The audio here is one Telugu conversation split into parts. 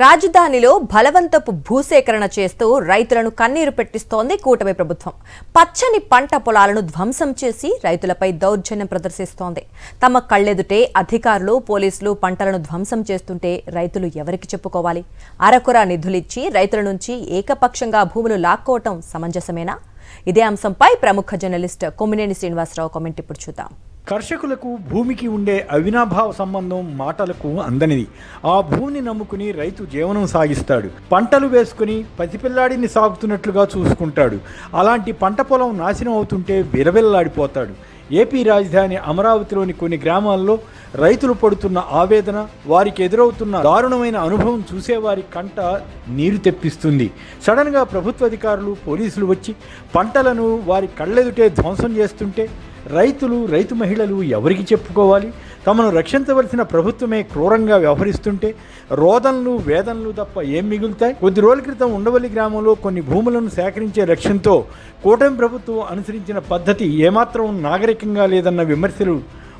రాజధానిలో బలవంతపు భూసేకరణ చేస్తూ రైతులను కన్నీరు పెట్టిస్తోంది కూటమి ప్రభుత్వం. పచ్చని పంట పొలాలను ధ్వంసం చేసి రైతులపై దౌర్జన్యం ప్రదర్శిస్తోంది. తమ కళ్లెదుటే అధికారులు, పోలీసులు పంటలను ధ్వంసం చేస్తుంటే రైతులు ఎవరికి చెప్పుకోవాలి? అరకొర నిధులిచ్చి రైతుల నుంచి ఏకపక్షంగా భూములు లాక్కోవటం సమంజసమేనా? ఇదే అంశంపై ప్రముఖ జర్నలిస్ట్ కొమ్మినేని శ్రీనివాసరావు కామెంట్ ఇప్పుడు చూద్దాం. కర్షకులకు భూమికి ఉండే అవినాభావ సంబంధం మాటలకు అందనిది. ఆ భూమిని నమ్ముకుని రైతు జీవనం సాగిస్తాడు. పంటలు వేసుకుని పసిపిల్లాడిని సాగుతున్నట్లుగా చూసుకుంటాడు. అలాంటి పంట పొలం నాశనం అవుతుంటే విలవిల్లాడిపోతాడు. ఏపీ రాజధాని అమరావతిలోని కొన్ని గ్రామాల్లో రైతులు పడుతున్న ఆవేదన, వారికి ఎదురవుతున్న దారుణమైన అనుభవం చూసేవారి కంట నీరు తెప్పిస్తుంది. సడన్గా ప్రభుత్వ అధికారులు, పోలీసులు వచ్చి పంటలను వారి కళ్ళెదుటే ధ్వంసం చేస్తుంటే రైతు మహిళలు ఎవరికి చెప్పుకోవాలి? తమను రక్షించవలసిన ప్రభుత్వమే క్రూరంగా వ్యవహరిస్తుంటే రోదనలు, వేదనలు తప్ప ఏం మిగులుతాయి? కొద్ది రోజుల క్రితం ఉండవల్లి గ్రామంలో కొన్ని భూములను సేకరించే లక్ష్యంతో కూటమి ప్రభుత్వం అనుసరించిన పద్ధతి ఏమాత్రం నాగరికంగా లేదన్న విమర్శలు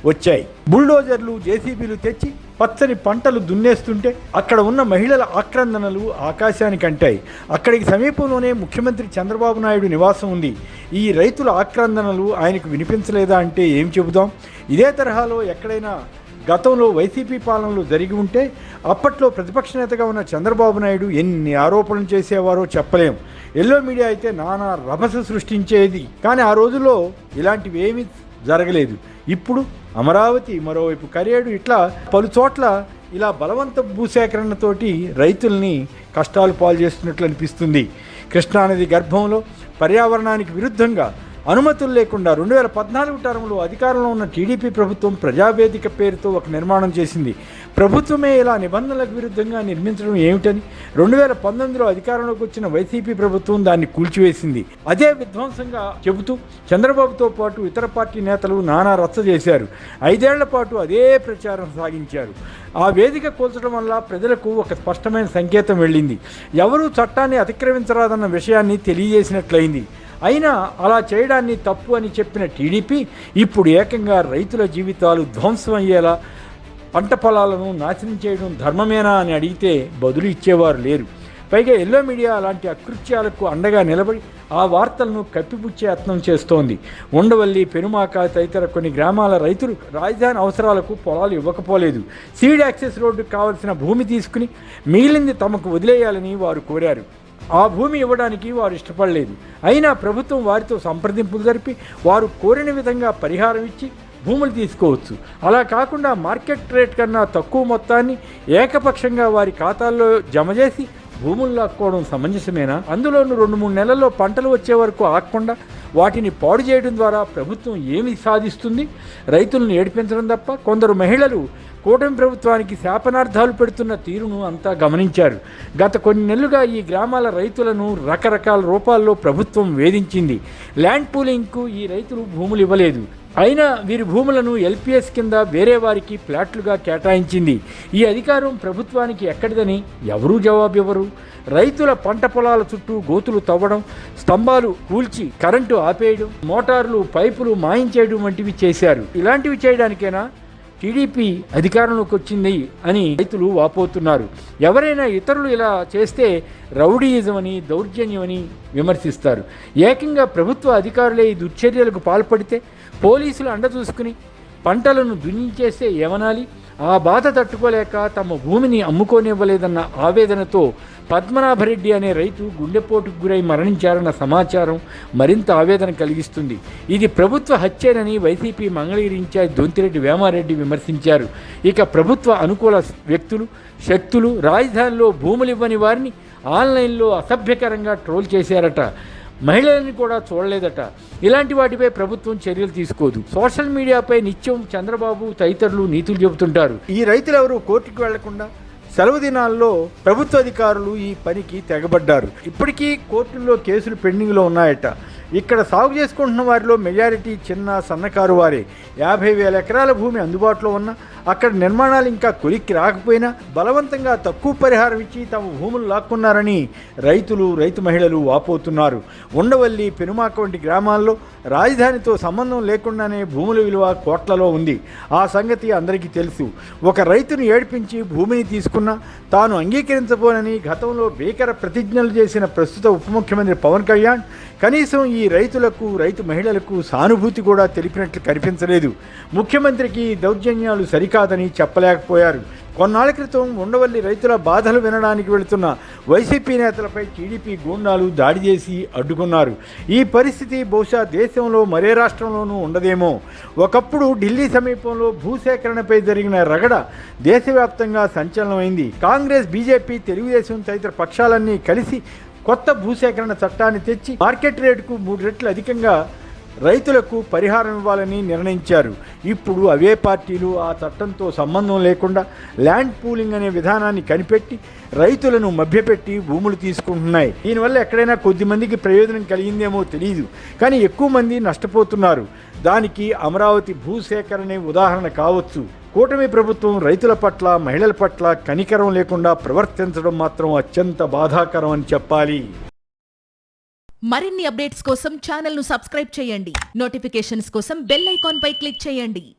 వచ్చాయి. బుల్డోజర్లు, జేసీబీలు తెచ్చి పచ్చని పంటలు దున్నేస్తుంటే అక్కడ ఉన్న మహిళల ఆక్రందనలు ఆకాశానికి అంటాయి. అక్కడికి సమీపంలోనే ముఖ్యమంత్రి చంద్రబాబు నాయుడు నివాసం ఉంది. ఈ రైతుల ఆక్రందనలు ఆయనకు వినిపించలేదా అంటే ఏం చెబుదాం? ఇదే తరహాలో ఎక్కడైనా గతంలో వైసీపీ పాలనలు జరిగి ఉంటే అప్పట్లో ప్రతిపక్ష నేతగా ఉన్న చంద్రబాబు నాయుడు ఎన్ని ఆరోపణలు చేసేవారో చెప్పలేం. ఎల్లో మీడియా అయితే నానా రభస సృష్టించేది. కానీ ఆ రోజుల్లో ఇలాంటివి ఏమీ జరగలేదు. ఇప్పుడు అమరావతి, మరోవైపు కరేడు, ఇట్లా పలు చోట్ల ఇలా బలవంత భూసేకరణతోటి రైతుల్ని కష్టాలు పాలు చేస్తున్నట్లు అనిపిస్తుంది. కృష్ణానది గర్భంలో పర్యావరణానికి విరుద్ధంగా అనుమతులు లేకుండా 2014 టర్మ్లో అధికారంలో ఉన్న టీడీపీ ప్రభుత్వం ప్రజావేదిక పేరుతో ఒక నిర్మాణం చేసింది. ప్రభుత్వమే ఇలా నిబంధనలకు విరుద్ధంగా నిర్మించడం ఏమిటని 2019లో అధికారంలోకి వచ్చిన వైసీపీ ప్రభుత్వం దాన్ని కూల్చివేసింది. అదే విధ్వంసంగా చెబుతూ చంద్రబాబుతో పాటు ఇతర పార్టీ నేతలు నానా రచ్చ చేశారు. 5 ఏళ్ల పాటు అదే ప్రచారం సాగించారు. ఆ వేదిక కూల్చడం వల్ల ప్రజలకు ఒక స్పష్టమైన సంకేతం వెళ్ళింది. ఎవరూ చట్టాన్ని అతిక్రమించరాదన్న విషయాన్ని తెలియజేసినట్లయింది. అయినా అలా చేయడాన్ని తప్పు అని చెప్పిన టీడీపీ ఇప్పుడు ఏకంగా రైతుల జీవితాలు ధ్వంసం అయ్యేలా పంట పొలాలను నాశనం చేయడం ధర్మమేనా అని అడిగితే బదులు ఇచ్చేవారు లేరు. పైగా ఎల్లో మీడియా అలాంటి అకృత్యాలకు అండగా నిలబడి ఆ వార్తలను కప్పిపుచ్చే యత్నం చేస్తోంది. ఉండవల్లి, పెనుమాక తదితర కొన్ని గ్రామాల రైతులు రాజధాని అవసరాలకు పొలాలు ఇవ్వకపోలేదు. సీడ్ యాక్సెస్ రోడ్డుకు కావలసిన భూమి తీసుకుని మిగిలింది తమకు వదిలేయాలని వారు కోరారు. ఆ భూమి ఇవ్వడానికి వారు ఇష్టపడలేదు. అయినా ప్రభుత్వం వారితో సంప్రదింపులు జరిపి వారు కోరిన విధంగా పరిహారం ఇచ్చి భూములు తీసుకోవచ్చు. అలా కాకుండా మార్కెట్ రేట్ కన్నా తక్కువ మొత్తాన్ని ఏకపక్షంగా వారి ఖాతాల్లో జమ చేసి భూములు లాక్కోవడం సమంజసమేనా? అందులోనూ 2-3 నెలల్లో పంటలు వచ్చే వరకు ఆగకుండా వాటిని పాడు చేయడం ద్వారా ప్రభుత్వం ఏమి సాధిస్తుంది? రైతులను ఏడిపించడం తప్ప. కొందరు మహిళలు కూటమి ప్రభుత్వానికి శాపనార్థాలు పెడుతున్న తీరును అంతా గమనించారు. గత కొన్ని నెలలుగా ఈ గ్రామాల రైతులను రకరకాల రూపాల్లో ప్రభుత్వం వేధించింది. ల్యాండ్ పూలింగ్కు ఈ రైతులు భూములు ఇవ్వలేదు. అయినా వీరి భూములను ఎల్పీఎస్ కింద వేరే వారికి ప్లాట్లుగా కేటాయించింది. ఈ అధికారం ప్రభుత్వానికి ఎక్కడిదని ఎవరూ జవాబివ్వరు. రైతుల పంట పొలాల చుట్టూ గోతులు తవ్వడం, స్తంభాలు కూల్చి కరెంటు ఆపేయడం, మోటార్లు, పైపులు మాయించేయడం వంటివి చేశారు. ఇలాంటివి చేయడానికైనా టీడీపీ అధికారంలోకి వచ్చింది అని రైతులు వాపోతున్నారు. ఎవరైనా ఇతరులు ఇలా చేస్తే రౌడీయిజమని, దౌర్జన్యమని విమర్శిస్తారు. ఏకంగా ప్రభుత్వ అధికారులే ఈ దుశ్చర్యలకు పాల్పడితే పోలీసులు అండ చూసుకుని పంటలను దున్నించేస్తే ఏమనాలి? ఆ బాధ తట్టుకోలేక తమ భూమిని అమ్ముకోనివ్వలేదన్న ఆవేదనతో పద్మనాభరెడ్డి అనే రైతు గుండెపోటుకు గురై మరణించారన్న సమాచారం మరింత ఆవేదన కలిగిస్తుంది. ఇది ప్రభుత్వ హత్యేనని వైసీపీ మంగళగిరి ఇన్ఛార్జ్ దొంతిరెడ్డి వేమారెడ్డి విమర్శించారు. ఇక ప్రభుత్వ అనుకూల వ్యక్తులు, శక్తులు రాజధానిలో భూములు ఇవ్వని వారిని ఆన్లైన్లో అసభ్యకరంగా ట్రోల్ చేశారట. మహిళలని కూడా చూడలేదట. ఇలాంటి వాటిపై ప్రభుత్వం చర్యలు తీసుకోదు. సోషల్ మీడియాపై నిత్యం చంద్రబాబు తదితరులు నీతులు చెబుతుంటారు. ఈ రైతులు ఎవరు కోర్టుకు వెళ్లకుండా సెలవు దినాల్లో ప్రభుత్వ అధికారులు ఈ పనికి తెగబడ్డారు. ఇప్పటికీ కోర్టుల్లో కేసులు పెండింగ్లో ఉన్నాయట. ఇక్కడ సాగు చేసుకుంటున్న వారిలో మెజారిటీ చిన్న, సన్నకారు వారే. 50,000 ఎకరాల భూమి అందుబాటులో ఉన్న అక్కడ నిర్మాణాలు ఇంకా కొలిక్కి రాకపోయినా బలవంతంగా తక్కువ పరిహారం ఇచ్చి తమ భూములు లాక్కున్నారని రైతు మహిళలు వాపోతున్నారు. ఉండవల్లి, పెనుమాక వంటి గ్రామాల్లో రాజధానితో సంబంధం లేకుండానే భూముల విలువ కోట్లలో ఉంది. ఆ సంగతి అందరికీ తెలుసు. ఒక రైతును ఏడిపించి భూమిని తీసుకున్నా తాను అంగీకరించబోనని గతంలో భీకర ప్రతిజ్ఞలు చేసిన ప్రస్తుత ఉప ముఖ్యమంత్రి పవన్ కళ్యాణ్ కనీసం ఈ రైతు మహిళలకు సానుభూతి కూడా తెలిపినట్లు కనిపించలేదు. ముఖ్యమంత్రికి దౌర్జన్యాలు సరికాదని చెప్పలేకపోయారు. కొన్నాళ్ల క్రితం ఉండవల్లి రైతుల బాధలు వినడానికి వెళుతున్న వైసీపీ నేతలపై టీడీపీ గూండాలు దాడి చేసి అడ్డుకున్నారు. ఈ పరిస్థితి బహుశా దేశంలో మరే రాష్ట్రంలోనూ ఉండదేమో. ఒకప్పుడు ఢిల్లీ సమీపంలో భూసేకరణపై జరిగిన రగడ దేశవ్యాప్తంగా సంచలనమైంది. కాంగ్రెస్, బీజేపీ, తెలుగుదేశం తదితర పక్షాలన్నీ కలిసి కొత్త భూసేకరణ చట్టాన్ని తెచ్చి మార్కెట్ రేటుకు 3 రెట్లు అధికంగా రైతులకు పరిహారం ఇవ్వాలని నిర్ణయించారు. ఇప్పుడు అవే పార్టీలు ఆ చట్టంతో సంబంధం లేకుండా ల్యాండ్ పూలింగ్ అనే విధానాన్ని కనిపెట్టి రైతులను మభ్యపెట్టి భూములు తీసుకుంటున్నాయి. దీనివల్ల ఎక్కడైనా కొద్ది మందికి ప్రయోజనం కలిగిందేమో తెలియదు, కానీ ఎక్కువ మంది నష్టపోతున్నారు. దానికి అమరావతి భూసేకరణే ఉదాహరణ కావచ్చు. కూటమి ప్రభుత్వం రైతుల పట్ల, మహిళల పట్ల కనికరం లేకుండా ప్రవర్తించడం మాత్రం అత్యంత బాధాకరం అని చెప్పాలి. మరిన్ని అప్డేట్స్ కోసం ఛానల్ ను సబ్స్క్రైబ్ చేయండి. నోటిఫికేషన్స్ కోసం బెల్ ఐకాన్ పై క్లిక్ చేయండి.